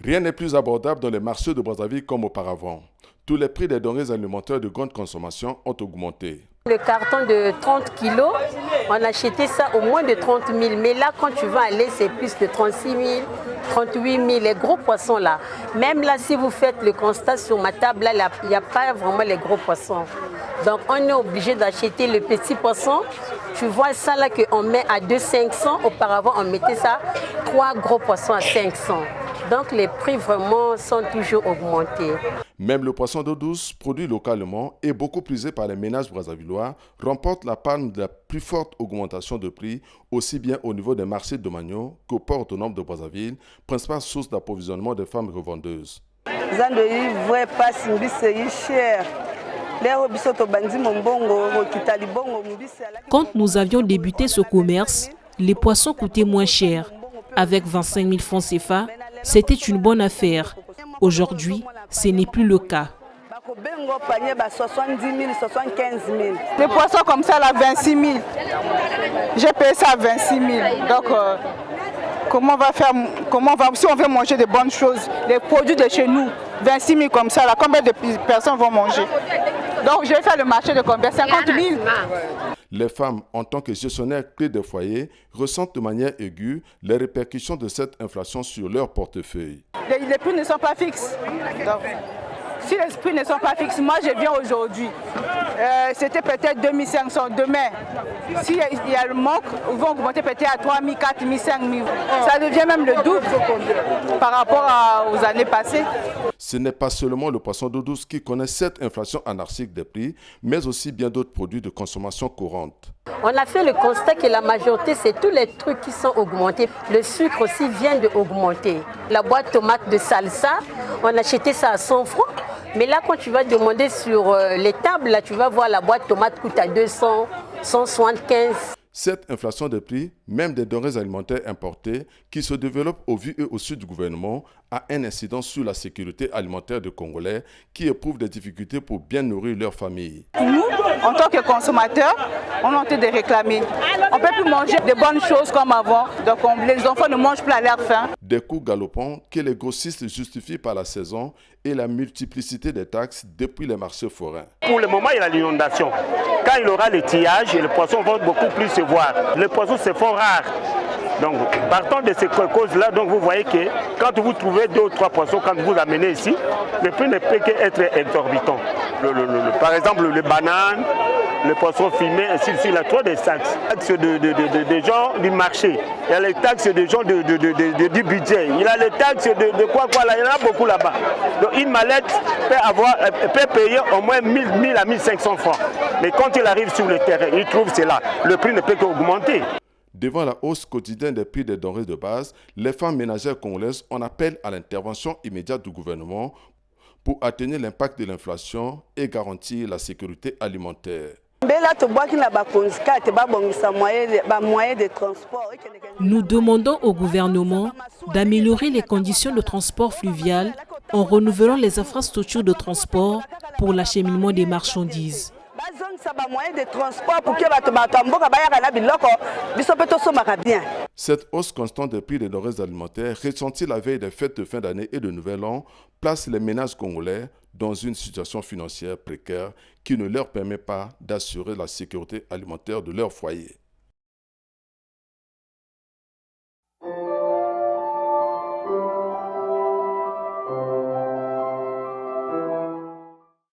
Rien n'est plus abordable dans les marchés de Brazzaville comme auparavant. Tous les prix des denrées alimentaires de grande consommation ont augmenté. Le carton de 30 kilos, on achetait ça au moins de 30 000. Mais là, quand tu vas aller, c'est plus de 36 000, 38 000, les gros poissons là. Même là, si vous faites le constat sur ma table, là, il n'y a pas vraiment les gros poissons. Donc, on est obligé d'acheter le petit poisson. Tu vois ça là qu'on met à 2,500. Auparavant, on mettait ça 3 gros poissons à 500. Donc, les prix vraiment sont toujours augmentés. Même le poisson d'eau douce, produit localement et beaucoup prisé par les ménages brazzavillois, remporte la palme de la plus forte augmentation de prix, aussi bien au niveau des marchés de Magno qu'au port autonome de Brazzaville, principale source d'approvisionnement des femmes revendeuses. Quand nous avions débuté ce commerce, les poissons coûtaient moins cher. Avec 25 000 francs CFA, c'était une bonne affaire. Aujourd'hui, ce n'est plus le cas. Les poissons comme ça, là, 26 000. J'ai payé ça à 26 000. Donc, si on veut manger de bonnes choses, les produits de chez nous, 26 000 comme ça, là, combien de personnes vont manger? Donc, je vais faire le marché de combien? 50 000. Les femmes, en tant que gestionnaires clés des foyers, ressentent de manière aiguë les répercussions de cette inflation sur leur portefeuille. Les prix ne sont pas fixes. Donc, si les prix ne sont pas fixes, moi je viens aujourd'hui. C'était peut-être 2500 demain. S'il y a le manque, ils vont augmenter peut-être à 3 000, 4 000, 5 000. Ça devient même le double par rapport aux années passées. Ce n'est pas seulement le poisson d'eau douce qui connaît cette inflation anarchique des prix, mais aussi bien d'autres produits de consommation courante. On a fait le constat que la majorité, c'est tous les trucs qui sont augmentés. Le sucre aussi vient d'augmenter. La boîte tomate de salsa, on achetait ça à 100 francs. Mais là, quand tu vas demander sur les tables, là, tu vas voir la boîte tomate coûte à 200, 175. Cette inflation des prix, même des denrées alimentaires importées, qui se développe au vu et au sud du gouvernement, a un incident sur la sécurité alimentaire des Congolais qui éprouvent des difficultés pour bien nourrir leur famille. Nous, en tant que consommateurs, on a envie de réclamer. On ne peut plus manger de bonnes choses comme avant, donc les enfants ne mangent plus à leur faim. Des coûts galopants que les grossistes justifient par la saison et la multiplicité des taxes depuis les marchés forains. Pour le moment, il y a l'inondation. Quand il y aura le tillage, les poissons vont beaucoup plus se voir. Les poissons se font rares. Donc, partant de ces causes-là, donc vous voyez que quand vous trouvez 2 ou 3 poissons, quand vous amenez ici, le prix ne peut qu'être exorbitant. Par exemple, les bananes, les poissons fumés, ainsi de suite, il y a trop de taxes. Des gens du marché, il y a les taxes des gens du budget, il y a les taxes de quoi là, il y en a beaucoup là-bas. Donc une mallette peut payer au moins 1000 à 1500 francs. Mais quand il arrive sur le terrain, il trouve cela, le prix ne peut qu'augmenter. Devant la hausse quotidienne des prix des denrées de base, les femmes ménagères congolaises en appellent à l'intervention immédiate du gouvernement pour atténuer l'impact de l'inflation et garantir la sécurité alimentaire. Nous demandons au gouvernement d'améliorer les conditions de transport fluvial en renouvelant les infrastructures de transport pour l'acheminement des marchandises. Cette hausse constante des prix des denrées alimentaires, ressentie la veille des fêtes de fin d'année et de Nouvel An, place les ménages congolais dans une situation financière précaire qui ne leur permet pas d'assurer la sécurité alimentaire de leur foyer.